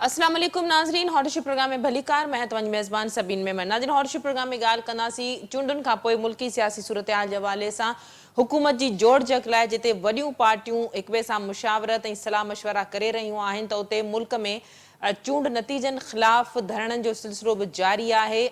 अस्सलाम वालेकुम नाज़रीन, हॉटशिप प्रोग्राम में भलीकार मैं तव्हांजी मेज़बान सबीन मेमन। नाज़रीन, हॉटशिप प्रोग्राम में ॻाल्हि कंदासीं चूंडुनि खां पोइ मुल्की सियासी सूरतहाल जे हवाले सां हुकूमत जी जोड़ जक लाइ जिते वॾियूं पार्टियूं हिक ॿिए सां मुशावरत ऐं सलाह मशवरा करे रहियूं आहिनि त उते मुल्क में चूंड नतीजनि ख़िलाफ़ धरणनि जो सिलसिलो बि जारी आहे।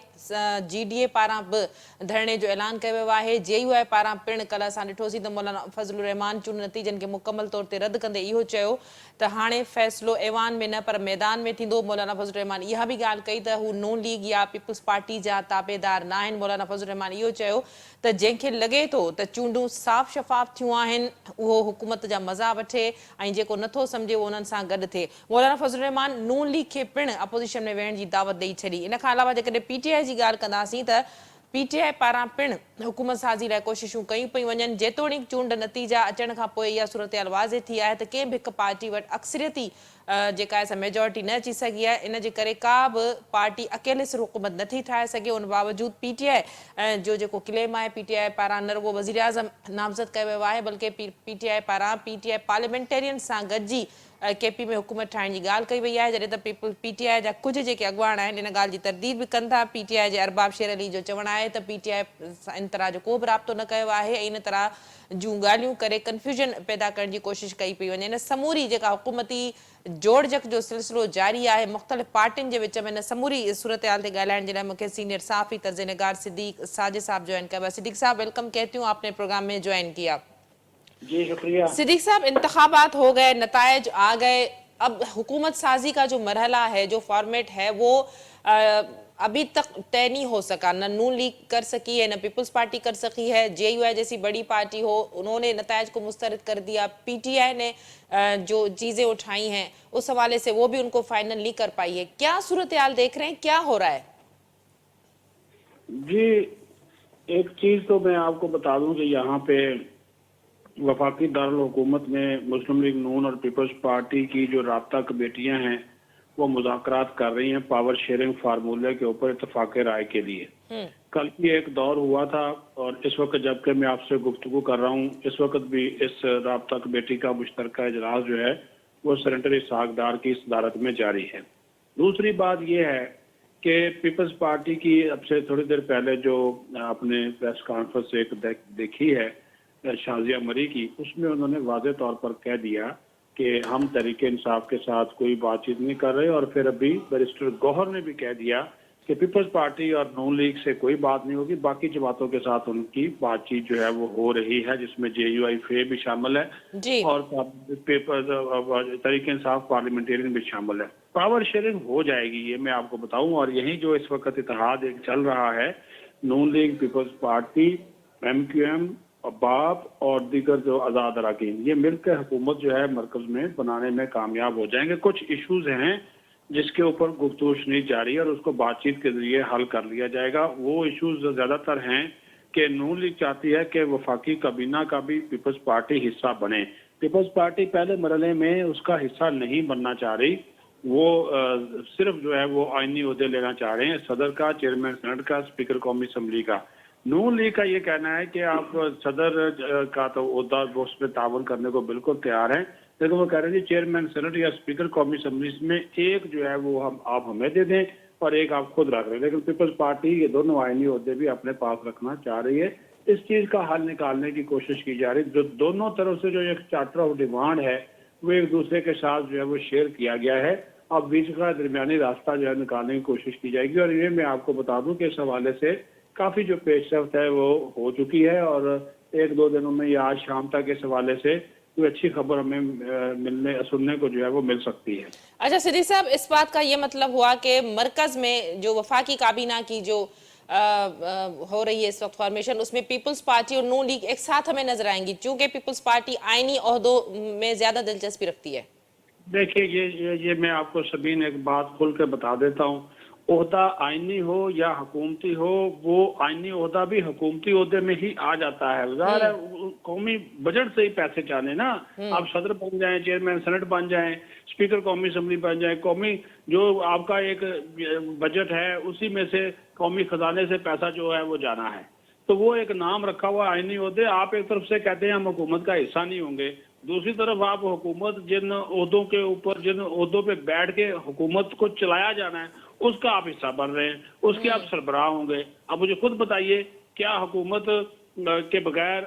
GDA पारां बि धरणे जो ऐलान कयो वियो आहे। JUI पारां पिणु कल्ह असां ॾिठोसीं त मौलाना फज़लुर रहमान चूंड नतीजनि खे मुकमल तौर ते रद्द कंदे इहो चयो त हाणे फ़ैसिलो ऐवान में न पर मैदान में थींदो। मौलाना फज़लुर रहमान इहा बि ॻाल्हि कई त हू नून लीग या पीपल्स पार्टी जा ताबेदार न आहिनि। मौलाना फज़लुर रहमान इहो चयो त जंहिंखे लॻे थो त चूंडूं साफ़ शफ़ाफ़ थियूं आहिनि उहो हुकूमत जा मज़ा वठे ऐं जेको नथो सम्झे उहो उन्हनि सां गॾु थिए। मौलाना फज़लुर रहमान नून लीग खे पिणु अपोज़िशन में वेहण जी दावत ॾेई छॾी। इन खां अलावा जेकॾहिं PTI जी ॻाल्हि कंदासीं त PTI पारां पिणु हुकूमत साज़ी लाइ कोशिशूं कयूं पियूं वञनि। जेतोणीकि चूंड नतीजा अचण खां पोइ इहा सूरतहाल वाज़े थी आहे त कंहिं बि हिकु पार्टी वटि अक्सरियती जेका आहे मेजॉरिटी न अची सघी आहे। इन जे करे का बि पार्टी अकेले सिर्फ़ु हुकूमत नथी ठाहे सघे। उन बावजूदि PTI जो जेको क्लेम आहे PTI पारां न रुगो वज़ीर आज़म नामज़द कयो वियो आहे बल्कि PTI पारां PTI पार्लियामेंटेरियन सां गॾिजी KP में हुकूमत ठाहिण जी ॻाल्हि कई वई आहे। जॾहिं त PTI जा कुझु जेके अॻुवान आहिनि इन ॻाल्हि जी तरदीद बि कनि था। PTI जे अरबाब शेर अली जो चवणु आहे त PTI इन तरह जो को बि राब्तो न कयो आहे ऐं इन तरह जूं ॻाल्हियूं करे कंफ्यूजन पैदा करण जी कोशिशि कई पई वञे। इन समूरी जेका हुकूमती जोड़जक जो सिलसिलो जारी आहे मुख़्तलिफ़ पार्टियुनि जे विच में इन समूरी सूरतहाल ते ॻाल्हाइण जे लाइ मूंखे सीनियर साफ़ी तर्ज़निगार सिद्दीक़ साजिद साहब ज्वाइन किया। सिद्दीक़ साहब वेलकम कहती हूँ, आपने प्रोग्राम में ज्वाइन किया। जी शुक्रिया। सिद्दीक साहब, इंतखाबात हो गए, नतायज आ गए, अब हुकूमत साजी का जो मरहला है, जो फॉर्मेट है, वो अभी तक तय नहीं हो सका। न नून लीग कर सकी है, न पीपल्स पार्टी कर सकी है। JUI जैसी बड़ी पार्टी हो, उन्होंने नतायज को मुस्तरद कर दिया। PTI ने जो चीज़ें उठाई हैं उस हवाले से वो भी उनको फाइनल नहीं कर पाई है। क्या सूरत-ए-हाल देख रहे हैं, क्या हो रहा है? जी, एक चीज तो मैं आपको बता दूं कि यहाँ पे वफाकी दारुल हुकूमत में मुस्लिम लीग नून और पीपल्स पार्टी की जो राब्ता कमेटियां हैं वो मुज़ाकरात कर रही हैं पावर शेयरिंग फार्मूले के ऊपर इत्तफाक राय के लिए। कल भी एक दौर हुआ था और इस वक्त जबकि मैं आपसे गुफ्तगू कर रहा हूँ इस वक्त भी इस राब्ता कमेटी का मुश्तरका इजलास जो है वो सेनेटर इसहाक डार की सदारत में जारी है। दूसरी बात यह है कि पीपल्स पार्टी की अब से थोड़ी देर पहले जो आपने प्रेस कॉन्फ्रेंस एक देखी है शाजिया मरी की, उसमें उन्होंने वाज़े तौर पर कह दिया कि हम तहरीके इंसाफ के साथ कोई बातचीत नहीं कर रहे और फिर अभी बैरिस्टर गौहर ने भी कह दिया कि पीपल्स पार्टी और नून लीग से कोई बात नहीं होगी, बाकी जमातों के साथ उनकी बातचीत जो है वो हो रही है जिसमें JUI फे भी शामिल है जी। और तहरीके इंसाफ पार्लियामेंटेरियन भी शामिल है। पावर शेयरिंग हो जाएगी ये मैं आपको बताऊं और यही जो इस वक्त इत्तेहाद एक चल रहा है नून लीग, पीपल्स पार्टी, MQM, बाप और दीगर जो आज़ाद अरकान ये मिलकर हुकूमत जो है मरकज में बनाने में कामयाब हो जाएंगे। कुछ इशूज हैं जिसके ऊपर गुफ्तगू सुनी जा रही है और उसको बातचीत के जरिए हल कर लिया जाएगा। वो इशूज ज़्यादातर हैं कि नून लीग चाहती है कि वफाकी काबीना का भी पीपल्स पार्टी हिस्सा बने। पीपल्स पार्टी पहले मरहले में उसका हिस्सा नहीं बनना चाह रही, वो सिर्फ जो है वो आइनी ओहदे लेना चाह रहे हैं, सदर का, चेयरमैन सेनेट का, स्पीकर कौमी असम्बली का। नून लीग का ये कहना है कि आप सदर का तो ओहदा उसमें तावन करने को बिल्कुल तैयार हैं, लेकिन वो कह रहे हैं चेयरमैन सेनेट या स्पीकर कौमी असम्बली में एक जो है वो आप हमें दे दें और एक आप खुद रख रहे हैं। लेकिन पीपल्स पार्टी ये दोनों आइनी ओहदे भी अपने पास रखना चाह रही है। इस चीज़ का हल निकालने की कोशिश की जा रही है। जो दोनों तरफ से जो एक चार्टर ऑफ डिमांड है वो एक दूसरे के साथ जो है वो शेयर किया गया है। अब बीच का दरमियानी रास्ता जो है निकालने की कोशिश की जाएगी और ये मैं आपको बता दूं कि इस हवाले से काफ़ी जो पेशरफ्त है वो हो चुकी है और एक दो दिनों में या आज शाम तक इस हवाले से कोई अच्छी खबर हमें सुनने को जो है वो मिल सकती है। अच्छा सिद्दीक साहब, इस बात का ये मतलब हुआ कि मरकज में जो वफाकी काबीना की जो हो रही है इस वक्त फॉर्मेशन, उसमें पीपल्स पार्टी और नून लीग एक साथ हमें नजर आएंगी, चूंकि पीपल्स पार्टी आईनी ओहदों में ज्यादा दिलचस्पी रखती है। देखिए ये मैं आपको सबीन एक बात खुल के बता देता हूँ, ओहदा आइनी हो या हुकूमती हो, वो आइनी ओहदा भी हुकूमती ओहदे में ही आ जाता है। ज़ाहिर है कौमी बजट से ही पैसे चाले ना, आप सदर बन जाएं, चेयरमैन सेनेट बन जाएं, स्पीकर कौमी असम्बली बन जाएं, कौमी जो आपका एक बजट है उसी में से कौमी खजाने से पैसा जो है वो जाना है। तो वो एक नाम रखा हुआ आइनी ओहदे, आप एक तरफ से कहते हैं हम हुकूमत का हिस्सा नहीं होंगे, दूसरी तरफ आप हुकूमत जिन ओहदों के ऊपर, जिन ओहदों पे बैठ के हुकूमत को चलाया जाना है, उसका आप हिस्सा बन रहे हैं, उसके आप सरबराह होंगे। अब मुझे खुद बताइए, क्या हुकूमत के बगैर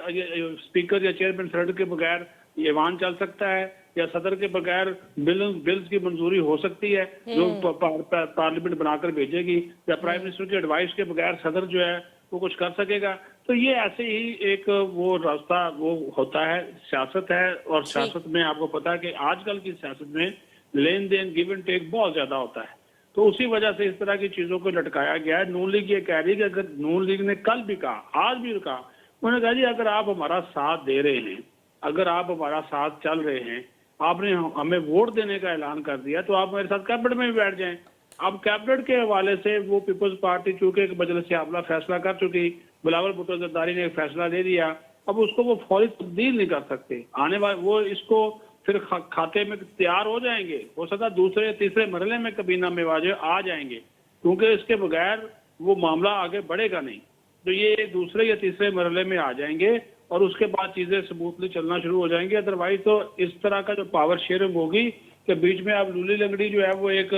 स्पीकर या चेयरमैन सेनेट के बगैर ऐवान चल सकता है, या सदर के बगैर बिल्स की मंजूरी हो सकती है जो पार्लियामेंट बनाकर भेजेगी, या प्राइम मिनिस्टर की एडवाइस के बगैर सदर जो है वो कुछ कर सकेगा? तो ये ऐसे ही एक वो रास्ता वो होता है, सियासत है। और सियासत में आपको पता है कि आजकल की सियासत में लेन देन, गिव एंड टेक बहुत ज्यादा होता है। तो उसी वजह से इस तरह की चीजों को लटकाया गया है। नून लीग ये कह रही है कि अगर नून लीग ने कल भी कहा, आज भी कहा, उन्होंने कहा जी अगर आप हमारा साथ दे रहे हैं, अगर आप हमारा साथ चल रहे हैं, आपने हमें वोट देने का ऐलान कर दिया, तो आप मेरे साथ कैबिनेट में भी बैठ जाएं। अब कैबिनेट के हवाले से वो पीपल्स पार्टी चूंकि मजलिस आमला फैसला कर चुकी, बिलावल भुट्टो जरदारी ने एक फैसला दे दिया, अब उसको वो फौरी तब्दील नहीं कर सकते। आने वाले वो इसको फिर खाते में तैयार हो जाएंगे, हो सकता है दूसरे या तीसरे मरहले में कबीना में वाजे आ जाएंगे, क्योंकि इसके बगैर वो मामला आगे बढ़ेगा नहीं। तो ये दूसरे या तीसरे मरहले में आ जाएंगे और उसके बाद चीजें स्मूथली चलना शुरू हो जाएंगी। अदरवाइज तो इस तरह का जो पावर शेयरिंग होगी कि बीच में आप लूली लंगड़ी जो है वो एक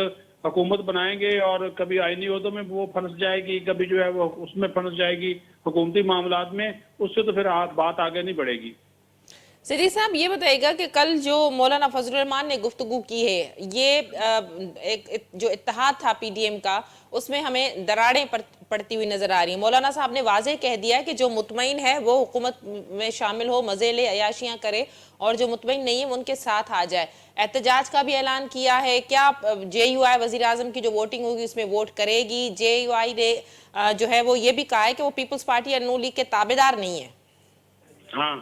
हुकूमत बनाएंगे और कभी आईनी ओहदों में वो फंस जाएगी, कभी जो है वो उसमें फंस जाएगी हुकूमती मामलात में, उससे तो फिर बात आगे नहीं बढ़ेगी। सिद्दीक साहब ये बताइएगा कि कल जो मौलाना फजलुर रहमान ने गुफ्तगू की है, ये एक जो इत्तेहाद था पीडीएम का, उसमें हमें दरारें पड़ती हुई नजर आ रही हैं। मौलाना साहब ने वाज़ेह कह दिया है कि जो मुतमईन है वो हुकूमत में शामिल हो, मजे ले, अयाशियां करे, और जो मुतमईन नहीं है वो उनके साथ आ जाए। एहतजाज का भी ऐलान किया है। क्या JUI वजीर आजम की जो वोटिंग होगी उसमें वोट करेगी? JUI ने जो है वो ये भी कहा है कि वो पीपल्स पार्टी या नून लीग के ताबेदार नहीं है। हाँ,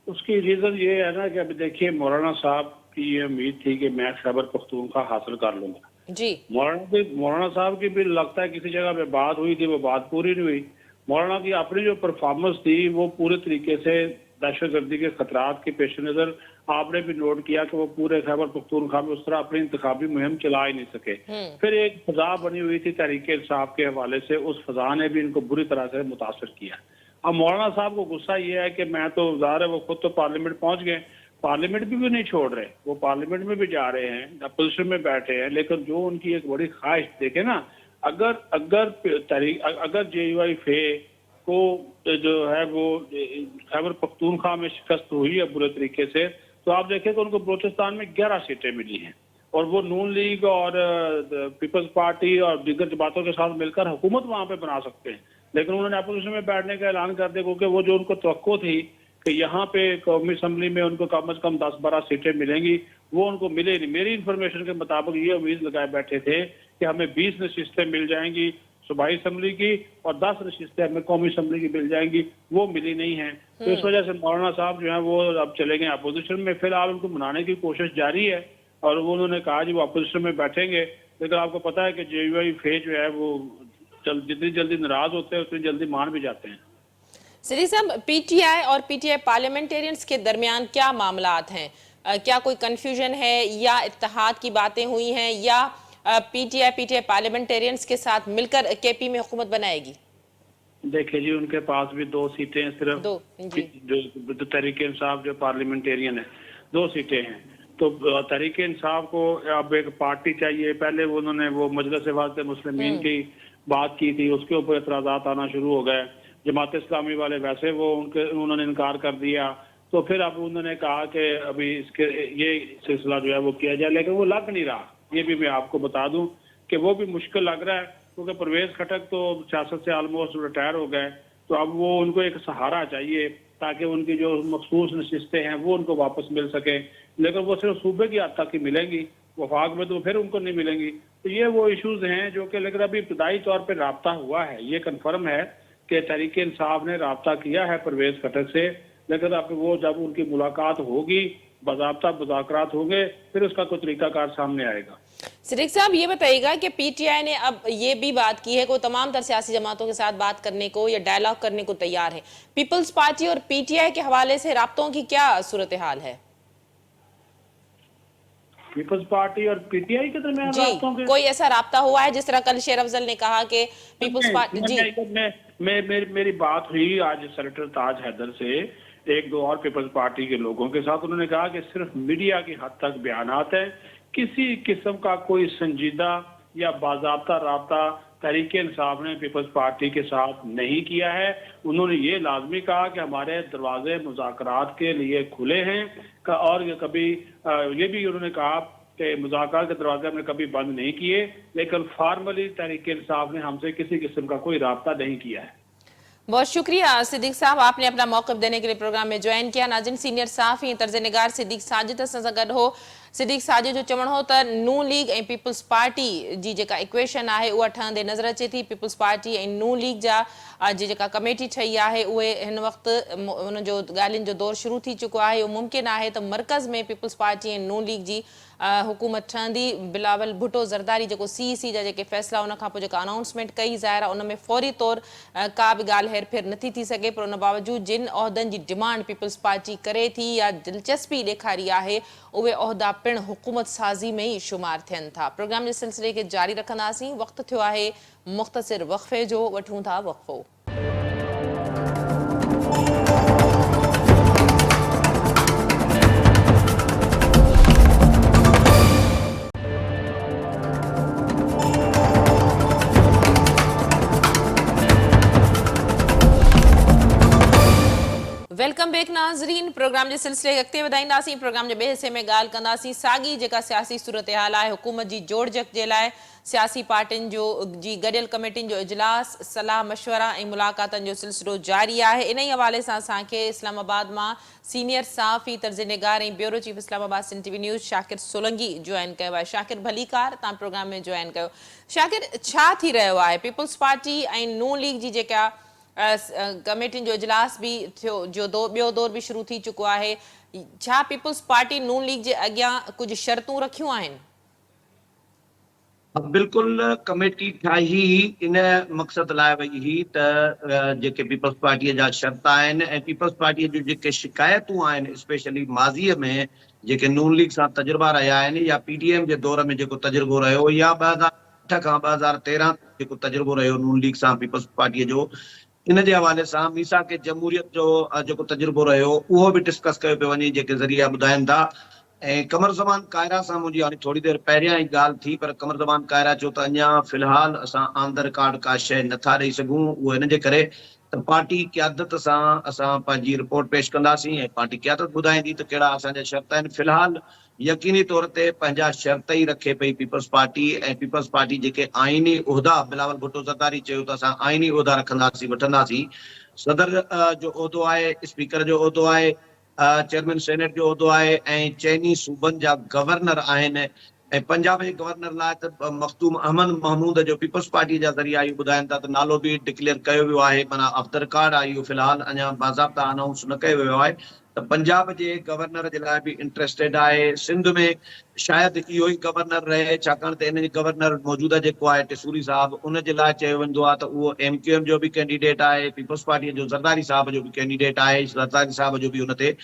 उसकी रीजन ये है ना कि अभी देखिए, मौलाना साहब की ये उम्मीद थी कि मैं खैबर पख्तूनख्वा हासिल कर लूंगा जी। मौलाना साहब की भी लगता है किसी जगह पे बात हुई थी, वो बात पूरी नहीं हुई। मौलाना की अपनी जो परफॉर्मेंस थी वो पूरे तरीके से दहशतगर्दी के खतरात के पेश नजर आपने भी नोट किया कि वो पूरे खैबर पख्तूनख्वा में उस तरह अपनी इंतखाबी मुहिम चला ही नहीं सके। फिर एक फजा बनी हुई थी तहरीक इंसाफ के हवाले से, उस फजा ने भी इनको बुरी तरह से मुतासर किया। अब मौलाना साहब को गुस्सा ये है कि मैं तो ज़ाहिर है वो खुद तो पार्लियामेंट पहुंच गए, पार्लियामेंट भी नहीं छोड़ रहे, वो पार्लियामेंट में भी जा रहे हैं, अपोजिशन में बैठे हैं, लेकिन जो उनकी एक बड़ी ख्वाहिश देखे ना, अगर JUI फे को जो है वो खैबर पख्तूनख्वा में शिकस्त हुई है बुरे तरीके से, तो आप देखें कि उनको बलोचिस्तान में 11 सीटें मिली हैं और वो नून लीग और पीपल्स पार्टी और दीगर जमातों के साथ मिलकर हुकूमत वहां पे बना सकते हैं। लेकिन उन्होंने अपोजिशन में बैठने का ऐलान कर दिया, क्योंकि वो जो उनको तवक्को थी कि यहाँ पे कौमी असम्बली में उनको कम से कम 10-12 सीटें मिलेंगी, वो उनको मिले नहीं। मेरी इन्फॉर्मेशन के मुताबिक ये उम्मीद लगाए बैठे थे कि हमें 20 नशिस्तें मिल जाएंगी सूबाई असम्बली की और 10 नशिस्तें हमें कौमी असम्बली की मिल जाएंगी, वो मिली नहीं है। तो इस वजह से मौलाना साहब जो है वो अब चले गए अपोजिशन में। फिलहाल उनको मनाने की कोशिश जारी है और वो उन्होंने कहा जी वो अपोजिशन में बैठेंगे, लेकिन आपको पता है कि JUI फे जो है वो जितनी जल्दी नाराज होते हैं उतनी जल्दी मान भी जाते हैं। सिद्दीक साहब, PTI और PTI पार्लियामेंटेरियंस के दरमियान क्या मामलात हैं? क्या कोई कंफ्यूजन है या इत्तेहाद की बातें हुई हैं, या PTI पार्लियामेंटेरियंस के साथ मिलकर KP में हुकूमत बनाएगी? देखिए जी, उनके पास भी 2 सीटें हैं सिर्फ, दो जी। जो तहरीक इंसाफ जो पार्लियामेंटेरियन है 2 सीटें हैं, तो तहरीक इंसाफ को अब एक पार्टी चाहिए। पहले वो उन्होंने वो मजलिस वास्ते मुस्लिमीन की बात की थी, उसके ऊपर एतराज़ात आना शुरू हो गए। जमात इस्लामी वाले वैसे वो उन्होंने इनकार कर दिया, तो फिर अब उन्होंने कहा कि अभी इसके ये सिलसिला जो है वो किया जाए, लेकिन वो लग नहीं रहा। ये भी मैं आपको बता दूं कि वो भी मुश्किल लग रहा है, क्योंकि परवेज खटक तो सियासत से ऑलमोस्ट रिटायर हो गए, तो अब वो उनको एक सहारा चाहिए ताकि उनकी जो मखसूस नशिस्तें हैं वो उनको वापस मिल सके, लेकिन वो सिर्फ सूबे की हद तक ही मिलेंगी, वफाक में तो फिर उनको नहीं मिलेंगी। तो ये वो इश्यूज हैं जो कि, लेकिन अभी इब्तदाई तौर पर राब्ता हुआ है, ये कन्फर्म है कि तहरीक इंसाफ ने राब्ता किया है परवेज खटक से, लेकिन अब वो जब उनकी मुलाकात होगी, बाज़ाब्ता मुज़ाकरात होंगे, फिर उसका कोई तरीकाकार सामने आएगा। सिद्दीक साहब ये बताइएगा कि PTI ने अब ये भी बात की है कि वो तमाम तर सियासी जमातों के साथ बात करने को या डायलॉग करने को तैयार है। पीपल्स पार्टी और PTI के हवाले से राब्तों की क्या सूरत हाल है? पीपल्स पार्टी और PTI के दरमियान राब्तों के कोई ऐसा राब्ता हुआ है? जिस तरह कल शेर अफजल ने कहा कि पीपल्स पार्टी जी मेरी बात हुई आज सेनेटर ताज हैदर से, एक दो और पीपल्स पार्टी के लोगों के साथ। उन्होंने कहा कि सिर्फ मीडिया की हद तक बयानात हैं, किसी किस्म का कोई संजीदा या बाज़ाब्ता राब्ता तहरीक इंसाफ ने पीपल्स पार्टी के साथ नहीं किया है। उन्होंने ये लाजमी कहा कि हमारे दरवाजे मुज़ाकरात के लिए खुले हैं, और कभी ये भी उन्होंने कहा कि मुज़ाकरात के दरवाजे हमने कभी बंद नहीं किए, लेकिन फार्मली तहरीक इंसाफ ने हमसे किसी किस्म का कोई राब्ता नहीं किया है। बहुत शुक्रिया सिद्दीक साहब, आपने अपना मौक़िफ़ देने के लिए प्रोग्राम में ज्वाइन किया। नाज़रीन, सीनियर सहाफ़ी तर्ज़ निगार सिद्दीक साजिद असां सां गॾु हो। सिद्दीक साजिद जो चवणु हो त नून लीग ऐं पीपल्स पार्टी जी जेका इक्वेशन आहे उहा ठहंदे नज़र अचे थी। पीपल्स पार्टी ऐं नून लीग जा जी जेका कमेटी ठही आहे उहे हिन वक़्तु उनजो ॻाल्हियुनि जो दौरु शुरू थी चुको आहे। इहो मुमकिन आहे त मर्कज़ में पीपल्स पार्टी ऐं नून लीग जी हुकूमत ठहंदी। बिलावल भुट्टो ज़रदारी जेको CEC जा जेके फ़ैसिला उन खां पोइ जेका अनाउंसमेंट कई ज़ाहिर उन में फ़ौरी तौरु का बि ॻाल्हि हेरफेर नथी थी सघे, पर उन बावजूदि जिन उहिदनि जी डिमांड पीपल्स पार्टी करे थी या दिलचस्पी ॾेखारी आहे उहे उहिदा पिणु हुकूमत साज़ी में ई शुमार थियनि था। प्रोग्राम जे सिलसिले खे जारी रखंदासीं। वक़्तु थियो आहे मुख़्तसिर वक़फ़े जो, वठूं था वक़फ़ो। वेलकम बैक नाज़रीन, प्रोग्राम के सिलसिले खे अॻिते वधाईंदासीं। प्रोग्राम के ॿिए हिसे में ॻाल्हि कंदासीं साॻी जेका सियासी सूरत हाल आहे हुकूमत जी जोड़जक जे लाइ सियासी पार्टियुनि जो जी गॾियल कमेटियुनि जो इजलास, सलाह मशवरा ऐं मुलाक़ातनि जो सिलसिलो जारी आहे। इन ई हवाले सां असांखे इस्लामाबाद मां सीनियर सहाफ़ी तर्ज़ निगार ऐं bureau chief Islamabad Sindh TV news Shakir Solangi join कयो आहे। शाकिर भलीकार, तव्हां प्रोग्राम में ज्वाइन कयो। शाकिर, छा थी रहियो आहे? पीपल्स पार्टी ऐं नून लीग जी जेका कमेटियुनि जो इजलास भी थियो, जो ॿियो दौर भी शुरू थी चुको आहे, छा पीपल्स पार्टी नून लीग जे अॻियां कुछ शर्तूं रखियूं आहिनि? बिल्कुल, कमेटी ठाही इन मक़सद लाइ वई हुई त जेके पीपल्स पार्टीअ जा शर्त आहिनि ऐं पीपल्स पार्टीअ जूं जेके शिकायतूं आहिनि, स्पेशली माज़ीअ में जेके नून लीग सां तजुर्बा रहिया आहिनि या PTM जे दौर में जेको तजुर्बो रहियो या 2008 खां 2013 जेको तजुर्बो रहियो नून लीग सां पीपल्स पार्टीअ जो, इन जे हवाले सां मीसाक जमहूरियत जो जेको तजुर्बो रहियो उहो बि डिस्कस कयो पियो वञे, जेके ज़रिया ॿुधाइनि था। ऐं कमर ज़मान कायरा सां मुंहिंजी हाणे थोरी देरि पहिरियां ई ॻाल्हि थी, पर कमर ज़मान कायरा चयो त अञा फ़िलहाल असां ऑन द रिकॉर्ड का शइ नथा ॾेई सघूं। उहो हिन जे करे त पार्टी क़यादत सां असां पंहिंजी रिपोर्ट पेश कंदासीं ऐं पार्टी क़यादत ॿुधाईंदी त कहिड़ा असांजा शर्त आहिनि। फ़िलहाल यकीनी तौर ते पंहिंजा शर्त ई रखे पई पीपल्स पार्टी, ऐं पीपल्स पार्टी जेके आइनी उहिदा, बिलावल भुट्टो ज़रदारी चयो त असां आइनी उहिदा रखंदासीं, वठंदासीं। सदर जो उहिदो आहे, स्पीकर जो उहिदो आहे, चेयरमैन सेनेट जो उहिदो आहे, ऐं चइनी सूबनि जा गवर्नर आहिनि। ऐं पंजाब जे गवर्नर लाइ त मखदूम अहमद महमूद जो पीपल्स पार्टी जा ज़रिया इहो ॿुधाइनि था त नालो बि डिक्लेयर कयो वियो आहे, माना ऑफ द रिकॉर्ड आहे इहो, फ़िलहाल अञा बाज़ाब्ता अनाउंस न कयो वियो आहे त पंजाब जे गवर्नर जे लाइ बि इंट्रस्टेड आहे। सिंध में शायदि इहो ई गवर्नर रहे, छाकाणि त इन जो गवर्नर मौजूदा जेको आहे टिसूरी साहब, उन जे लाइ चयो वेंदो आहे त उहो MQM जो बि कैंडिडेट आहे, पीपल्स पार्टीअ जो ज़रदारी साहब जो बि कैंडिडेट आहे, ज़रदारी साहब जो बि उन ते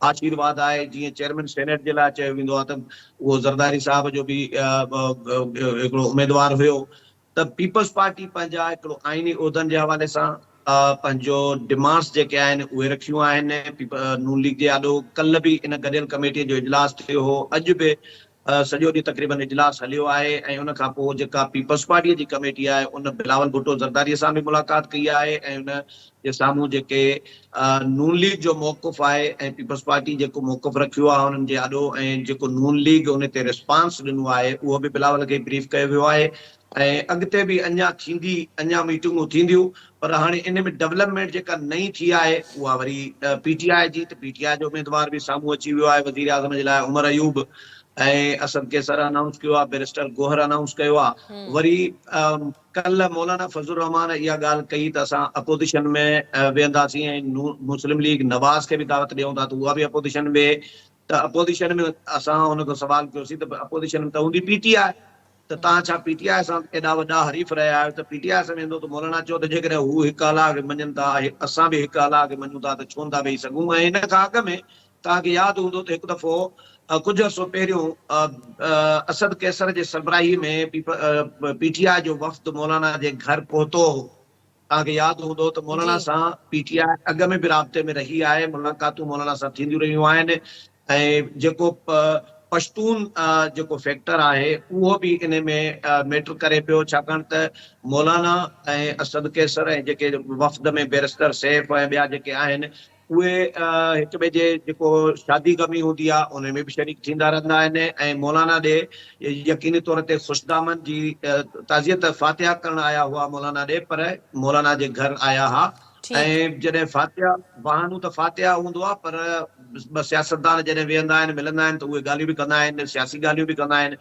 आशीर्वाद आहे। जीअं चेयरमैन सेनेट जे लाइ चयो वेंदो आहे त उहो ज़रदारी साहब जो बि हिकिड़ो उमेदवार हुयो। त पीपल्स पार्टी पंहिंजा हिकिड़ो आइनी उहिदनि जे हवाले सां पंहिंजो डिमांड्स जेके आहिनि उहे रखियूं आहिनि। नून लीग जे आॾो कल्ह बि इन गॾियल कमेटीअ जो इजलास थियो हो, अॼु बि सॼो ॾींहुं तक़रीबन इजलास हलियो आहे। ऐं उन खां पोइ जेका पीपल्स पार्टीअ जी कमेटी आहे उन बिलावल भुट्टो ज़रदारीअ सां बि मुलाक़ात कई आहे, ऐं उन जे साम्हूं जेके नून लीग जो मौक़िफ़ आहे ऐं पीपल्स पार्टी जेको मौक़िफ़ रखियो आहे उन्हनि जे आॾो, ऐं जेको नून लीग उन ते रिस्पॉन्स ॾिनो आहे उहो बि बिलावल खे ब्रीफ कयो वियो आहे। ऐं अॻिते बि अञा थींदी, अञा मीटिंगूं थींदियूं, पर हाणे इन में डेवलपमेंट जेका नई थी आहे उहा वरी PTI जी, त PTI जो उमेदवार बि साम्हूं अची वियो आहे वज़ीर आज़म जे लाइ, उमर अयूब, ऐं असद केसर अनाउंस कयो आहे, बैरिस्टर गोहर अनाउंस कयो आहे। वरी कल्ह मौलाना फज़लुर रहमान इहा ॻाल्हि कई त असां अपोजिशन में वेहंदासीं, ऐं मुस्लिम लीग नवाज़ खे बि दावत ॾियूं था त उहा बि अपोजिशन में। त अपोजिशन में असां हुनखां सवाल कयोसीं त अपोजिशन में त हूंदी PTI, त तव्हां छा PTI सां एॾा वॾा हरीफ़ रहिया आहियो, त PTI सां वेंदो? त मौलाना चयो त जेकॾहिं हू हिकु अलाह खे मञनि था, असां बि हिकु अलाह खे मञूं था, त छो नथा वेही सघूं। ऐं हिन खां अॻु में तव्हांखे यादि हूंदो त हिकु दफ़ो कुझु अर्सो पहिरियों असद कैसर जे सरबराही में PTI जो वफ़्द मौलाना जे घर पहुतो हो, तव्हांखे यादि हूंदो त मौलाना जी सां PTI अॻ में बि राब्ते में रही आहे, मुलाक़ातूं मौलाना सां थींदियूं रहियूं आहिनि। ऐं जेको पश्तून जेको फैक्टर आहे उहो बि इन में मैटर करे पियो, छाकाणि त मौलाना ऐं असद कैसर ऐं जेके वफ़द में बैरिस्टर सैफ ऐं ॿिया जेके आहिनि उहे हिक ॿिए जे जेको शादी गमी हूंदी आहे उन में बि शरीक थींदा रहंदा आहिनि। ऐं मौलाना ॾे यकीनी तौर ते ख़ुशदामद जी ताज़ियत फातिहा करण आया हुआ मौलाना ॾे, पर मौलाना जे घर आया हुआ। ठीकु ऐं जॾहिं फातिहा बहानू त फातिहा हूंदो आहे, पर ॿ सियासतदान जॾहिं वेहंदा आहिनि मिलंदा आहिनि त उहे ॻाल्हियूं बि कंदा आहिनि, सियासी ॻाल्हियूं बि कंदा आहिनि।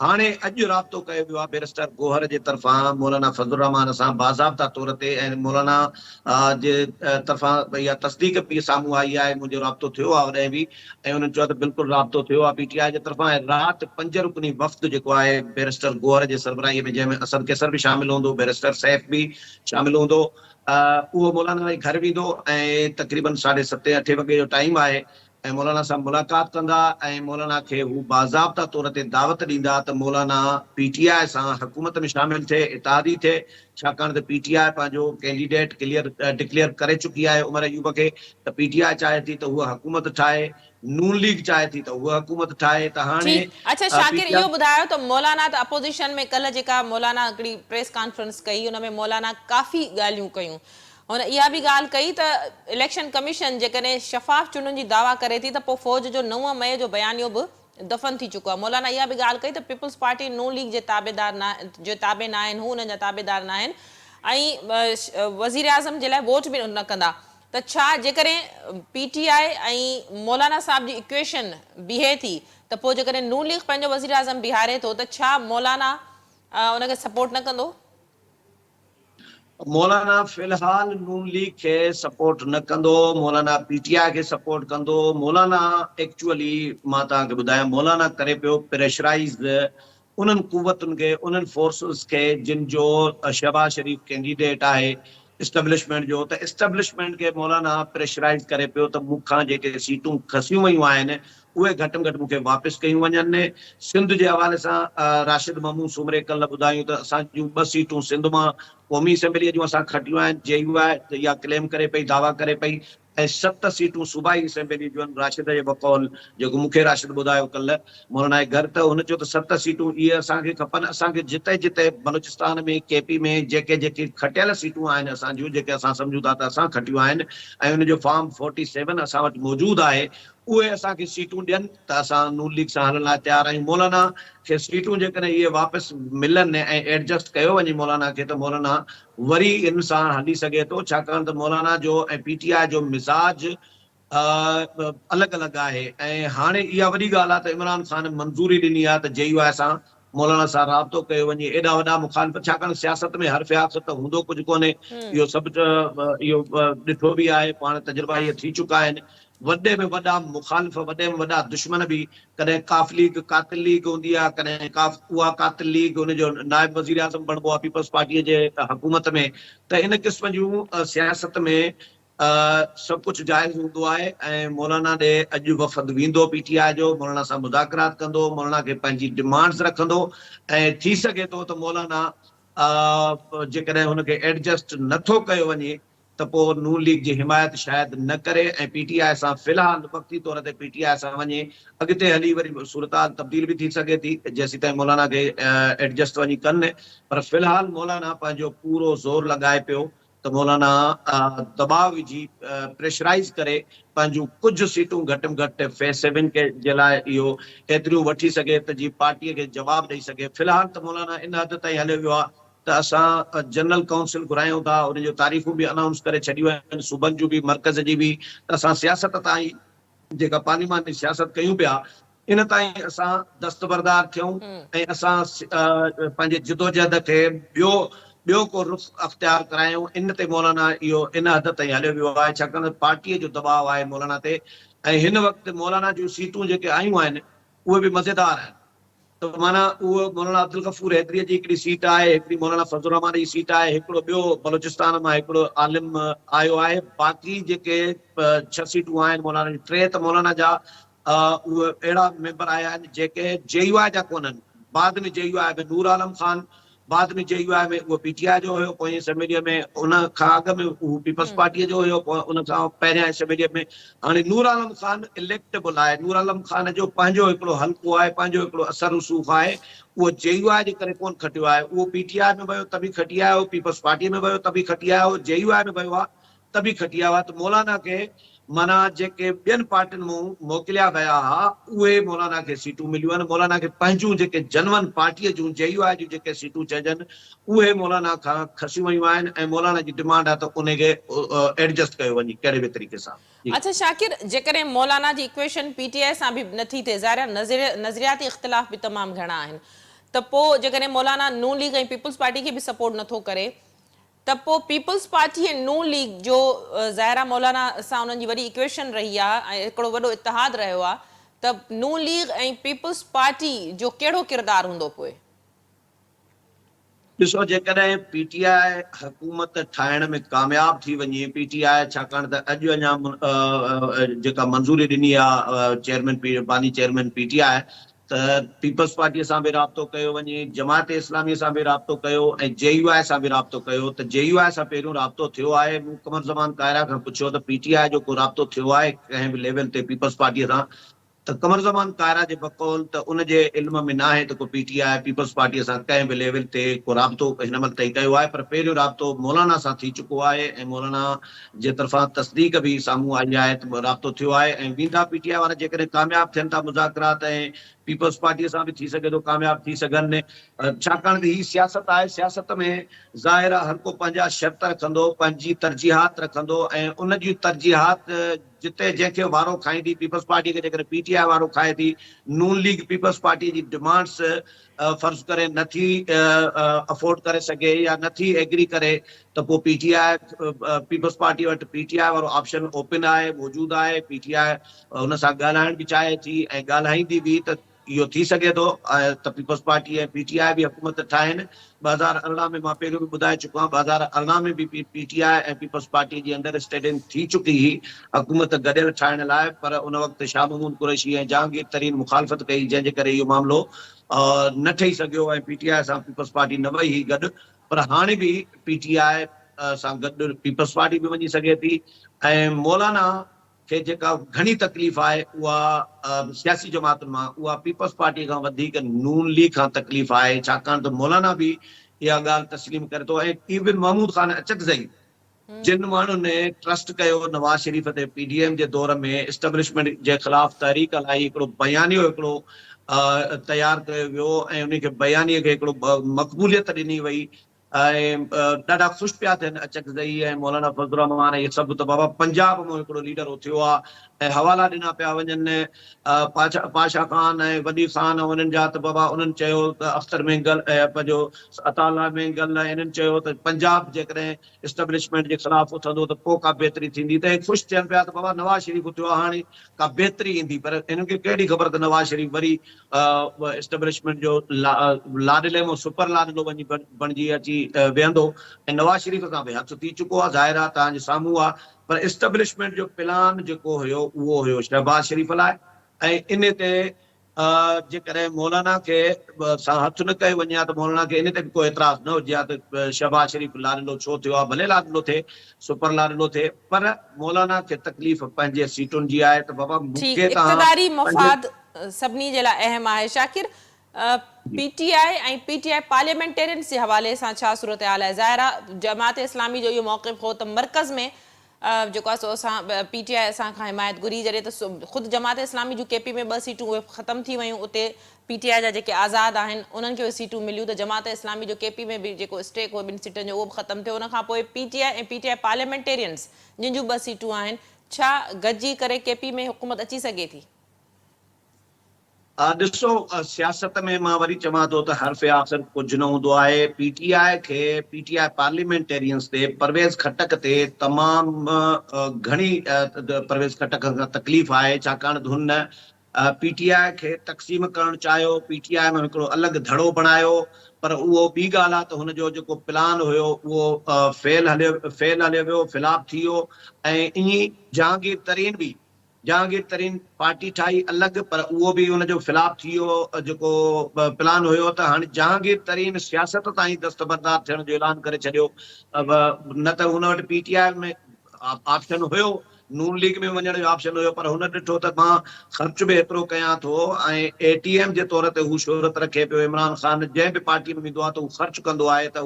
हाणे अॼु राब्तो कयो वियो आहे बैरिस्टर गोहर जे तरफ़ां मौलाना फज़लुर रहमान सां बाज़ाब्ता तौर ते, ऐं मौलाना जे तरफ़ां इहा तस्दीक बि साम्हूं आई आहे, मुंहिंजो राब्तो थियो आहे होॾे बि, ऐं उन्हनि चयो त बिल्कुलु राब्तो थियो आहे PTI जे तरफ़ां। ऐं राति 5 रुकनी वफ़्द जेको आहे बैरिस्टर गोहर जे सरबराहीअ में, जंहिंमें असद कैसर बि शामिल हूंदो, बैरिस्टर सैफ बि शामिल हूंदो, उहो मौलाना जे घर वेंदो ऐं तक़रीबन 7:30-8 वॻे जो टाइम आहे। ऐं मौलाना सां मुलाक़ात कंदा ऐं मौलाना खे हू बाज़ाब्ता तौर ते दावत ॾींदा त मौलाना PTI सां हुकूमत में शामिल थिए, इत्तेहादी थिए, छाकाणि त PTI पंहिंजो कैंडिडेट डिक्लेयर करे चुकी आहे उमर अयूब खे। त PTI चाहे थी त उहा हुकूमत ठाहे, नून लीग चाहे थी त उहा हुकूमत ठाहे। त हाणे ठीकु। अच्छा शाकिर, PTI इहो ॿुधायो त मौलाना त अपोज़िशन में कल्ह जेका मौलाना हिकिड़ी प्रेस कॉन्फ्रेंस कई उन में मौलाना काफ़ी ॻाल्हियूं कयूं। हुन इहा बि ॻाल्हि कई त इलेक्शन कमीशन जेकॾहिं शफ़ाफ़ चूंडुनि जी दावा करे थी त पोइ फ़ौज जो 9 मई जो बयानियो बि दफ़न थी चुको आहे। मौलाना इहा बि ॻाल्हि कई त पीपल्स पार्टी नून लीग जे ताबेदार जे ताबे न आहिनि, हू हुननि जा ताबेदार न आहिनि, ऐं वज़ीर आज़म जे लाइ वोट बि न कंदा। त छा जेकॾहिं PTI ऐं मौलाना साहब जी इक्वेशन बीहे थी त पोइ जेकॾहिं नून लीग पंहिंजो वज़ीर आज़म बीहारे थो त छा मौलाना उनखे सपोर्ट न कंदो? मौलाना फ़िलहाल नून लीग खे सपोर्ट न कंदो, मौलाना PTI खे सपोर्ट कंदो। मौलाना एक्चुअली मां तव्हांखे ॿुधायां, मौलाना करे पियो प्रेशराइज़ उन्हनि कुवतुनि खे, उन्हनि फोर्सिस खे जिन जो शहबाज शरीफ कैंडिडेट आहे इस्टेब्लिशमेंट जो, त इस्टेब्लिशमेंट खे मौलाना प्रेशराइज़ करे पियो त मूंखां जेके सीटूं खसियूं वयूं आहिनि उहे घटि में घटि मूंखे वापसि कयूं वञनि। सिंध जे हवाले सां राशिद महमूद सूमरे कल्ह ॿुधायूं त असांजूं 2 सीटूं सिंध मां क़ौमी असेंबलीअ जूं असां खटियूं आहिनि, JUI त इहा क्लेम करे पई, दावा करे पई। ऐं 7 सीटूं सूबाई असेंबली जूं आहिनि राशिद जे बकौल, जेको मूंखे राशिद ॿुधायो कल्ह मौलाना जे घर, त हुन चयो त 7 सीटूं इहे असांखे खपनि। असांखे जिते जिते बलूचिस्तान में KP में जेके जेके खटियल सीटूं आहिनि असांजूं, जेके असां सम्झूं था त असां खटियूं आहिनि, ऐं हुनजो फॉर्म 47 असां वटि मौजूदु आहे, उहे असांखे सीटूं ॾियनि त असां नून लीग सां हलण लाइ तयारु आहियूं। मौलाना खे सीटूं जेकॾहिं इहे वापसि मिलनि ऐं एडजस्ट कयो वञे मौलाना खे, त मौलाना वरी इन सां हली सघे थो, छाकाणि त मौलाना जो ऐं PTI जो मिज़ाज अलॻि अलॻि आहे। ऐं हाणे इहा वॾी ॻाल्हि आहे त इमरान ख़ान मंज़ूरी ॾिनी आहे त JUI सां मौलाना सां राब्तो कयो वञे। एॾा वॾा मुखालिफ़, छाकाणि सियासत में हर फ़ियास त हूंदो कुझु कोन्हे, इहो सभु इहो ॾिठो बि आहे, पाण तजुर्बा इहे थी चुका आहिनि। वॾे में वॾा मुखालिफ़, वॾे में वॾा दुश्मन बि, कॾहिं काफ लीग कातिल लीग हूंदी आहे, कॾहिं उहा कातिल लीग हुनजो नायब वज़ीर आज़म बणिबो आहे पीपल्स पार्टीअ जे हुकूमत में। त इन क़िस्म जूं सियासत में सभु कुझु जाइज़ हूंदो आहे। ऐं मौलाना ॾे अॼु वफ़द वेंदो PTI जो, मौलाना सां मुज़ाकरात कंदो, मौलाना खे पंहिंजी डिमांड्स रखंदो, ऐं थी सघे थो त मौलाना जेकॾहिं हुनखे एडजस्ट नथो कयो वञे त पोइ नून लीग जी हिमायत शायदि न करे, ऐं PTI सां फ़िलहाल वक़्ती तौर ते PTI सां वञे। अॻिते हली वरी सूरत तब्दील बि थी सघे थी जेसीं ताईं मौलाना खे एडजस्ट वञी कनि, पर फ़िलहाल मौलाना पंहिंजो पूरो ज़ोर लॻाए पियो त मौलाना दबाव विझी प्रेशराइज़ करे पंहिंजूं कुझु सीटूं घटि में घटि फेज़ 7 के जे लाइ इहो एतिरियूं वठी सघे त जीअं पार्टीअ खे जवाबु ॾेई सघे। फ़िलहाल त मौलाना इन हद ताईं हलियो वियो आहे त असां जनरल काउंसिल घुरायूं था, उन जूं तारीख़ूं बि अनाउंस करे छॾियूं आहिनि, सूबनि जूं बि मर्कज़ जी बि, त असां सियासत ताईं जेका पार्लिमानी सियासत कयूं पिया इन ताईं असां दस्तबरदार थियूं, ऐं असां पंहिंजे जिदोजहद खे ॿियो को रुख़ अख़्तियार करायूं। इन ते मौलाना इहो इन हद ताईं हलियो वियो आहे, छाकाणि त पार्टीअ जो दबाव आहे मौलाना ते। ऐं हिन वक़्तु मौलाना जूं सीटूं जेके आयूं आहिनि उहे बि मज़ेदार आहिनि। त माना उहो मौलाना अब्दुल गफ़ूर हैदरीअ जी हिकिड़ी सीट आहे, हिकिड़ी मौलाना फज़लुर रहमान जी सीट आहे, हिकिड़ो ॿियो बलूचिस्तान मां हिकिड़ो आलिम आयो आहे। बाक़ी जेके 6 सीटूं आहिनि मौलाना जी, 3 त मौलाना जा उहे अहिड़ा मेंबर आया आहिनि जेके JUI जा कोन्हनि। बाद में JUI में नूर आलम ख़ान बाद में JUI में उहो PTI जो हुयो, पोइ असेंबलीअ में उन खां अॻु में उहो पीपल्स पार्टीअ जो हुयो, पोइ उन खां पहिरियां असेंबलीअ में। हाणे नूर आलम ख़ान इलेक्टेबल आहे, नूर आलम ख़ान जो पंहिंजो हिकिड़ो हल्को आहे, पंहिंजो हिकिड़ो असर रसूख़ आहे, उहो JUI जे करे कोन खटियो आहे। उहो PTI में वियो त बि खटी आयो, पीपल्स पार्टीअ में वियो त बि खटी आयो, JUI में वियो आहे त बि खटी आयो आहे। त मौलाना खे माना जेके ॿियनि पार्टियुनि मां मोकिलिया विया हुआ उहे मौलाना खे सीटूं मिलियूं आहिनि। मौलाना खे पंहिंजूं जेके जनवन पार्टीअ जूं JUI जूं जेके सीटूं चइजनि उहे मौलाना खां खसी वियूं आहिनि, ऐं मौलाना जी डिमांड आहे त उनखे एडजस्ट कयो वञे कहिड़े बि तरीक़े सां। अच्छा शाकिर, जेकॾहिं मौलाना जी इक्वेशन PTI सां बि नथी थिए, ज़ाहिर नज़रियाती इख़्तिलाफ़ बि तमामु घणा आहिनि, त पोइ जेकॾहिं मौलाना नून लीग ऐं पीपल्स पार्टी खे बि सपोर्ट नथो करे, त पोइ पीपल्स पार्टी ऐं नून लीग जो ज़ाहिरा मौलाना सां उन्हनि जी वॾी इक्वेशन रही आहे ऐं हिकिड़ो वॾो इतिहाद रहियो आहे, त नून लीग ऐं पीपल्स पार्टी जो कहिड़ो किरदारु हूंदो पोइ? ॾिसो, जेकॾहिं PTI हुकूमत ठाहिण में कामयाब थी वञे, PTI छाकाणि त अॼु अञा जेका मंज़ूरी ॾिनी आहे चेयरमैन बानी चेयरमैन PTI, त पीपल्स पार्टीअ सां बि राब्तो कयो वञे, जमात इस्लामी सां बि राब्तो कयो ऐं JUI सां बि राब्तो कयो। त JUI सां पहिरियों राब्तो थियो आहे। मूं कमर ज़मान कायरा खां पुछियो त PTI जो को राब्तो थियो आहे कंहिं बि लेवल ते पीपल्स पार्टीअ सां, त कमर ज़मान कायरा जे बकौल त उनजे इल्म में न आहे त को PTI पीपल्स पार्टीअ सां कंहिं बि लेवल ते को राब्तो हिन महिल ताईं कयो आहे। पर पहिरियों राब्तो मौलाना सां थी चुको आहे ऐं मौलाना जे तरफ़ां तस्दीक बि साम्हूं आई आहे त राब्तो थियो आहे। ऐं वेंदा PTI वारा जेकॾहिं कामयाब थियनि था मुज़ाकरात ऐं पीपल्स पार्टीअ सां बि थी सघे थो कामयाब थी सघनि, छाकाणि त ही सियासत आहे। सियासत में ज़ाहिर आहे हर को पंहिंजा शर्त रखंदो, पंहिंजी तरजीहात रखंदो, ऐं उन जी तरजीहात जिते जंहिंखे वारो खाईंदी, पीपल्स पार्टी खे जेकॾहिं PTI वारो खाए थी, नून लीग पीपल्स पार्टी जी डिमांड्स फर्ज़ करे नथी अफोर्ड करे सघे या नथी एग्री करे, त पोइ PTI पीपल्स पार्टी वटि PTI वारो ऑप्शन ओपन आहे, मौजूदु आहे। PTI हुन सां ॻाल्हाइण बि चाहे थी ऐं ॻाल्हाईंदी बि, त इहो थी सघे थो त पीपल्स पार्टी ऐं PTI बि हुकूमत ठाहिनि। 2018 में मां पहिरियों बि ॿुधाए चुको आहियां, 2018 में बि PTI ऐं पीपल्स पार्टी जी अंडरस्टैंडिंग थी चुकी हुई हुकूमत गॾियल ठाहिण लाइ, पर उन वक़्तु शाह महमूद कुरैशी ऐं जहांगीर तरीन मुखालफ़त कई, जंहिंजे करे इहो मामिलो न ठही सघियो ऐं PTI सां पीपल्स पार्टी न वई हुई गॾु। पर हाणे बि PTI सां गॾु पीपल्स पार्टी बि वञी सघे थी। ऐं मौलाना खे जेका घणी तकलीफ़ आहे उहा सियासी जमातुनि मां, उहा पीपल्स पार्टी खां वधीक नून लीग खां तकलीफ़ आहे, छाकाणि त मौलाना बि इहा ॻाल्हि तस्लीम करे थो। ऐं इवन महमूद ख़ान अचकज़ई जिन माण्हुनि ने ट्रस्ट कयो नवाज़ शरीफ़ ते PDM जे दौर में इस्टेब्लिशमेंट जे ख़िलाफ़ तहरीक हलाई, हिकिड़ो बयानियो हिकिड़ो तयारु कयो वियो ऐं उनखे बयानीअ खे हिकिड़ो मक़बूलियत ॾिनी वई ऐं ॾाढा ख़ुशि पिया थियनि अचकज़ई ऐं मौलाना फज़लुर रहमान इहे सभु, त बाबा पंजाब में हिकिड़ो लीडर उथियो आहे ऐं हवाला ॾिना पिया वञनि पाशा ख़ान ऐं वॾी ख़ान उन्हनि जा। त बाबा उन्हनि चयो त अख़्तर मेंगल पंहिंजो अताला मेंगल इन्हनि चयो त पंजाब जेकॾहिं इस्टेब्लिशमेंट जे ख़िलाफ़ उथंदो त पोइ का बहितरी थींदी। त ख़ुशि थियनि पिया त बाबा नवाज़ शरीफ़ उथियो आहे, हाणे का बहितरी ईंदी। पर हिननि खे कहिड़ी ख़बर त नवाज़ शरीफ़ वरी इस्टेब्लिशमेंट जो लाडले में सुपर लाडलो वञी बणिजी अची वेहंदो ऐं नवाज़ शरीफ़ सां बि हथ थी चुको आहे, ज़ाहिर आहे तव्हांजे साम्हूं आहे। पर इस्टेब्लिशमेंट जो प्लान जेको हुयो उहो हुयो शहबाज़ शरीफ़ लाइ, ऐं इन ते जेकॾहिं मौलाना खे सां हथ न कयो वञे हा त मौलाना खे इन ते बि को एतिराज़ न हुजे हा त शहबाज़ शरीफ़ लाडलो छो थियो आहे। भले लाडलो थिए, सुपर लाडलो थिए, पर मौलाना खे तकलीफ़ पंहिंजे सीटुनि जी आहे। त बाबा मूंखे इक़्तिदारी मफ़ाद सभिनी जे लाइ अहम आहे। शाकिर, PTI ऐं PTI पार्लियामेंटेरियंस जे हवाले सां छा सूरत हाल आहे? ज़ाहिर आहे जमात इस्लामी जो इहो मौक़िफ़ हो त मर्कज़ में जेको आहे सो असां PTI असां खां हिमायत घुरी, जॾहिं त ख़ुदि जमात इस्लामी जूं KP में 2 सीटूं उहे ख़तमु थी वियूं, उते PTI जा जेके आज़ाद आहिनि उन्हनि खे उहे सीटूं मिलियूं, त जमात इस्लामी जो KP में बि जेको स्टेक हो 2 सीटनि जो उहो बि ख़तमु थियो। उनखां पोइ PTI ऐं PTI पार्लियामेंटेरियंस जिन जूं 2 सीटूं आहिनि, छा गॾिजी करे KP में हुकूमत अची सघे थी? ॾिसो, सियासत में मां वरी चवां थो त हर्फ़ आख़िर कुझु न हूंदो आहे। PTI खे PTI पार्लियामेंटेरियंस ते परवेज़ खटक ते तमामु घणी परवेज़ खटक खां तकलीफ़ आहे, छाकाणि त हुन PTI खे तक़सीम करणु चाहियो, PTI में हिकिड़ो अलॻि धड़ो बणायो, पर उहो ॿी ॻाल्हि आहे त हुनजो जेको प्लान हुयो उहो फेल हलियो वियो, फिलाप थी वियो। ऐं ईअं जहांगीर तरीन बि जहांगीर तरीन पार्टी ठाही अलॻि, पर उहो बि उनजो फ़िलाप थी वियो जेको प्लान हुयो त हाणे जहांगीर तरीन सियासत ताईं दस्तबरदार थियण जो ऐलान करे छॾियो। न त हुन वटि PTI में ऑप्शन हुयो, नून लीग में वञण जो ऑप्शन हुयो, पर हुन ॾिठो त मां ख़र्च बि एतिरो कयां थो ऐं ATM जे तौर ते हू शोहरत रखे पियो। इमरान ख़ान जंहिं बि पार्टी में वेंदो आहे त हू ख़र्च कंदो आहे, त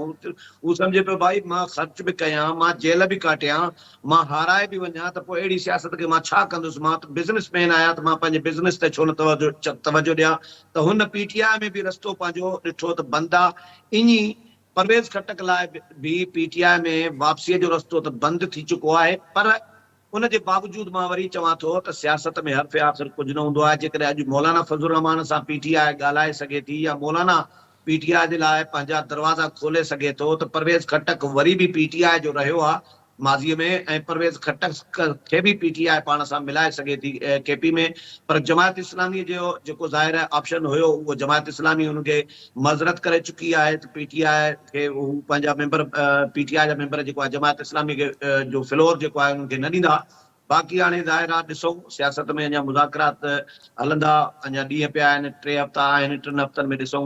हू सम्झे पियो भाई मां ख़र्च बि कयां, मां जेल बि काटियां, मां हाराए बि वञा, त पोइ अहिड़ी सियासत खे मां छा कंदुसि? मां त बिज़नेसमैन आहियां, त मां पंहिंजे बिज़नेस ते छो न तवजो ॾियां? त हुन PTI में बि रस्तो पंहिंजो ॾिठो त बंदि आहे। ईअं परवेज़ खटक लाइ बि PTI में वापसीअ जो रस्तो त बंदि थी चुको आहे। पर उनजे बावजूद मां वरी चवां थो त सियासत में हर आख़िर कुझु न हूंदो आहे। जेकॾहिं अॼु मौलाना फज़लुर रहमान सां PTI ॻाल्हाए सघे थी, या मौलाना PTI जे लाइ पंहिंजा दरवाज़ा खोले सघे थो, त परवेज़ खटक वरी बि PTI जो रहियो आहे माज़ीअ में, ऐं परवेज़ खटक खे बि PTI पाण सां मिलाए सघे थी KP में। पर जमायत इस्लामी जो जेको ज़ाहिर आहे ऑप्शन हुयो, उहो जमायत इस्लामी हुनखे मज़रत करे चुकी आहे त PTI खे हू पंहिंजा मेंबर PTI जा मेंबर जेको आहे जमायत इस्लामी खे जो फ्लोर जेको आहे उनखे न ॾींदा। बाक़ी हाणे ज़ाहिर आहे ॾिसूं, सियासत में अञा मुज़ाकरात हलंदा, अञा ॾींहं पिया आहिनि, 3 हफ़्ता आहिनि, 3 हफ़्तनि में ॾिसूं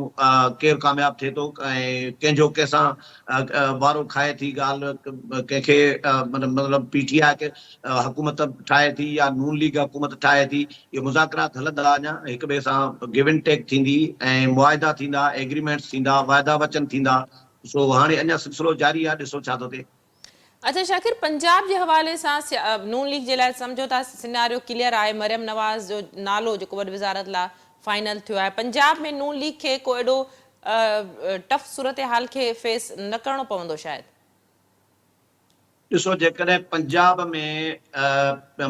केरु कामयाबु थिए थो ऐं कंहिंजो कंहिंसां वारो खाए थी ॻाल्हि, कंहिंखे मतिलबु PTI खे हुकूमत ठाहे थी या नून लीग हुकूमत ठाहे थी। इहे मुज़ाकरात हलंदा, अञा हिक ॿिए सां गिव एंड टेक थींदी ऐं मुआहिदा थींदा, एग्रीमेंट्स थींदा, वाइदा वचन थींदा। सो हाणे अञा सिलसिलो जारी आहे, ॾिसो छा थो थिए। अच्छा शाकिर, पंजाब जे हवाले सां नून लीग जे लाइ समझौता सिनारियो क्लियर आहे। मरियम नवाज़ जो नालो जेको वॾी वज़ारत लाइ फाइनल थियो आहे। पंजाब में नून लीग खे को एॾो टफ सूरत हाल खे फेस न करणो पवंदो शायदि? ॾिसो, जेकॾहिं पंजाब में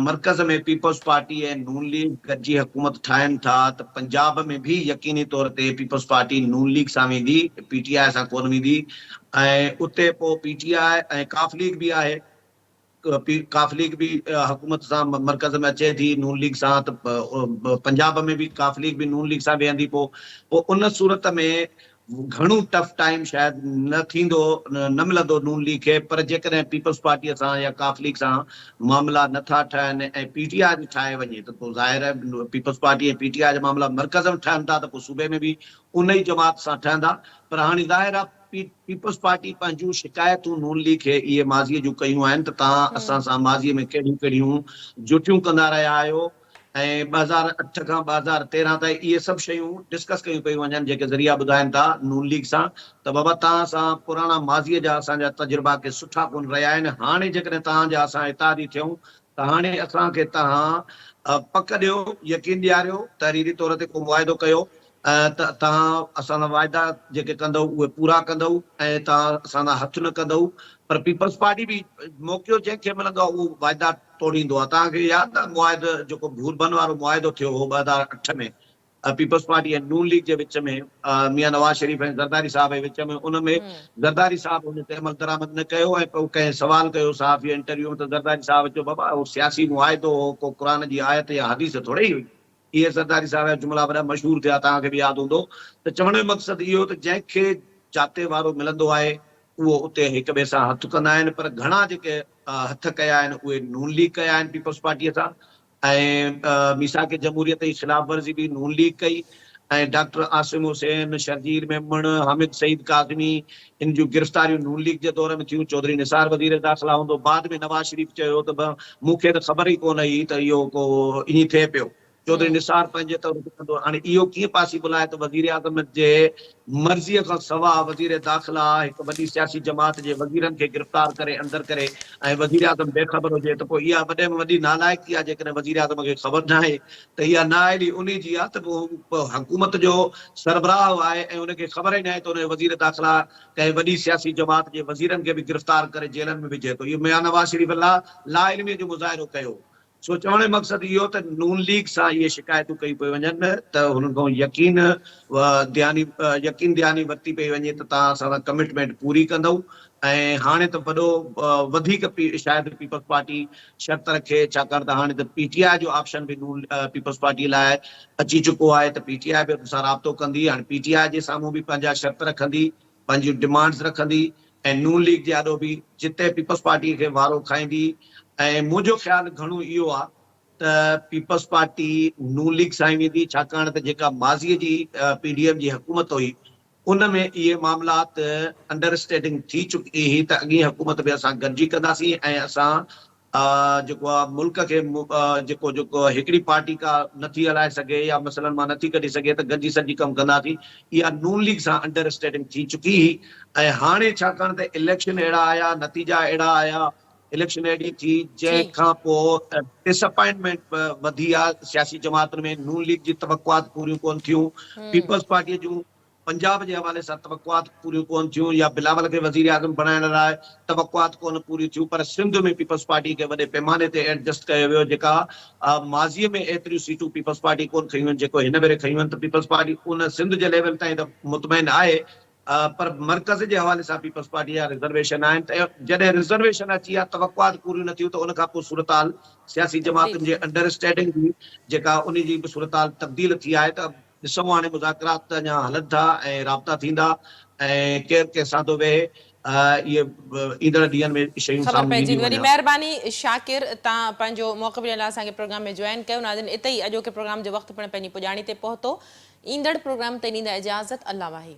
मर्कज़ में पीपल्स पार्टी ऐं नून लीग गॾिजी हुकूमत ठाहिनि था, त पंजाब में बि यकीनी तौर ते पीपल्स पार्टी नून लीग सां वेंदी, PTI सां कोन वेंदी। ऐं उते पोइ PTI ऐं काफ लीग बि आहे, काफ लीग भी हुकूमत सां मरकज़ में अचे थी नून लीग सां, त पंजाब में भी काफ लीग भी नून लीग सां वेहंदी। पोइ उन सूरत में घणो टफ टाइम शायदि न थींदो, न मिलंदो नून लीग खे। पर जेकॾहिं पीपल्स पार्टीअ सां या काफ लीग सां मामला नथा ठहनि ऐं PTI बि ठाहे वञे, त पोइ ज़ाहिर आहे पीपल्स पार्टी ऐं PTI जा मामला मरकज़ में ठहनि था, त पोइ सूबे में बि उन ई जमात सां ठहंदा। पर हाणे ज़ाहिर आहे पीपल्स पार्टी पंहिंजूं शिकायतूं नून लीग खे इहे माज़ीअ जूं कयूं आहिनि, त तव्हां असां सां माज़ीअ में कहिड़ियूं कहिड़ियूं जुटियूं कंदा रहिया आहियो, ऐं 2008 खां 2013 ताईं इहे सभु शयूं डिस्कस कयूं पियूं वञनि, जेके ज़रिया ॿुधाइनि था नून लीग सां। त बाबा तव्हां सां पुराणा माज़ीअ जा असांजा तजुर्बा के सुठा कोन रहिया आहिनि। हाणे जेकॾहिं तव्हांजा असां इतादी थियूं, त हाणे असांखे तव्हां पक ॾियो, यकीन ॾियारियो, तहरीरी तौर ते को मुआइदो कयो, त तव्हां असां वाइदा जेके कंदव उहे पूरा कंदव ऐं तव्हां असां हथ न कंदव। पर पीपल्स पार्टी बि मौक़ो जंहिंखे मिलंदो आहे उहो वाइदा तोड़ींदो आहे। तव्हांखे यादि आहे मुआइदो जेको भूरबन वारो मुआइदो थियो हो 2008 में पीपल्स पार्टी ऐं नून लीग जे विच में, मियां नवाज़ शरीफ ऐं ज़रदारी साहब जे विच में। उन में ज़रदारी साहब हुन ते अमल दरामद न कयो ऐं पोइ कंहिं सवाल कयो साहब इंटरव्यू में, त ज़रदारी साहब चयो बाबा उहो सियासी मुआइदो हो, को क़ुर जी आयत या हदीस थोरे ई हुई। इहे ज़रदारी साहब जा जुमिला वॾा मशहूरु थिया, तव्हांखे बि यादि हूंदो। त चवण जो मक़सदु इहो त जंहिंखे जाते वारो मिलंदो आहे उहो उते हिक ॿिए सां हथु कंदा आहिनि। पर घणा जेके हथ कया आहिनि उहे नून लीग कया आहिनि पीपल्स पार्टीअ सां, ऐं मीसाक जमहूरियत जी ख़िलाफ़ वर्ज़ी बि नून लीग कई। ऐं डॉक्टर आसिम हुसैन, शर्जील मेमण, हामिद सईद काज़मी, इन जूं गिरफ़्तारियूं नून लीग जे दौर में थियूं। चौधरी निसार वज़ीर दाख़िला हूंदो, बाद में नवाज़ शरीफ चयो त मूंखे त ख़बर ई कोन हुई त इहो को ईअं थिए पियो। चौधरी निसार पंहिंजे तौर ते कंदो। हाणे इहो कीअं पॉसिबल आहे त वज़ीर आज़म जे मर्ज़ीअ खां सवाइ वज़ीर दाख़िला हिकु वॾी सियासी जमात जे वज़ीरनि खे गिरफ़्तार करे अंदरि करे ऐं वज़ीर आज़म बेख़बर हुजे, त पोइ इहा वॾे में वॾी नालाइकी आहे। जेकॾहिं वज़ीर आज़म खे ख़बर न आहे त इहा नाअहली उन जी आहे, त पोइ हुकूमत जो सरबराह आहे ऐं उनखे ख़बर ई न आहे त उन वज़ीर दाख़िला कंहिं वॾी सियासी जमात जे वज़ीरनि खे बि गिरफ़्तार करे जेलनि में विझे थो। इहो मियां नवाज़ शरीफ ला इल्मीअ जो मुज़ाहिरो कयो। सो चवण जो मक़सदु इहो त नून लीग सां इहे शिकायतूं कयूं पियूं वञनि, त हुननि खां यकीन ध्यानी वरिती पई वञे त तव्हां असां सां कमिटमेंट पूरी कंदव। ऐं हाणे त वॾो वधीक शायदि पीपल्स पार्टी शर्त रखे, छाकाणि त हाणे त PTI जो ऑप्शन बि नून पीपल्स पार्टीअ लाइ अची चुको आहे, त PTI बि सां राब्तो कंदी। हाणे PTI जे साम्हूं बि पंहिंजा शर्त रखंदी, पंहिंजियूं डिमांड्स रखंदी, ऐं नून लीग जे ॾाढो बि जिते पीपल्स पार्टीअ खे वारो खाईंदी। ऐं मुंहिंजो ख़्यालु घणो इहो आहे त पीपल्स पार्टी नून लीग सां ई वेंदी, छाकाणि त जेका माज़ीअ जी PDM जी हुकूमत हुई उन में इहे मामलात अंडरस्टैंडिंग थी चुकी हुई त अॻी हुकूमत में असां गॾिजी कंदासीं ऐं असां जेको आहे मुल्क खे जेको जेको हिकिड़ी पार्टी का नथी हलाए सघे या मसइलनि मां नथी कढी सघे त गॾिजी सॼी कमु कंदासीं, इहा नून लीग सां अंडरस्टैंडिंग थी चुकी हुई। ऐं हाणे छाकाणि त इलेक्शन अहिड़ा आया, नतीजा अहिड़ा आया, इलेक्शन अहिड़ी थी जंहिंखां पोइ डिसअपॉइंटमेंट वधी आहे सियासी जमातुनि में, नून लीग जी तवक़ुआत पूरियूं कोन थियूं, पीपल्स पार्टीअ जूं पंजाब जे हवाले सां तवक़ुआत पूरियूं कोन थियूं या बिलावल खे वज़ीर आज़म बणाइण लाइ तवक़ुआत कोन पूरियूं थियूं, पर सिंध में पीपल्स पार्टी खे वॾे पैमाने ते एडजस्ट कयो वियो, जेका माज़ीअ में एतिरियूं सीटूं पीपल्स पार्टी कोन खयूं आहिनि जेको हिन भेरे खयूं आहिनि, त पीपल्स पार्टी उन सिंध जे लेवल ताईं त मुतमइन आहे, पर मर्कज़ जे हवाले सां पीपल्स पार्टी जा रिज़र्वेशन आहिनि, त जॾहिं रिज़र्वेशन अची आहे तवक़ुआत पूरियूं न थियूं त उन खां पोइ सूरताल सियासी जमातुनि जे अंडरस्टैंडिंग जी जेका उन जी बि सूरताल तब्दील थी आहे, त ॾिसूं हाणे मुज़ाकरात अञा हलनि था ऐं राब्ता थींदा ऐं केरु कंहिंसां थो वेहे, इहे ईंदड़ ॾींहंनि में शयूं ख़बर साम्हूं पइजी ईंदियूं वरी। वञा। महिरबानी शाकिर, तव्हां पंहिंजो मौक़ो ॾियण लाइ असांखे प्रोग्राम में जॉइन कयो। नाज़रीन, इते ई अॼोके प्रोग्राम जो वक़्तु पिणु पंहिंजी पुॼाणी ते पहुतो। ईंदड़ प्रोग्राम ते ॾींदा इजाज़त। अल्लाह वाहे।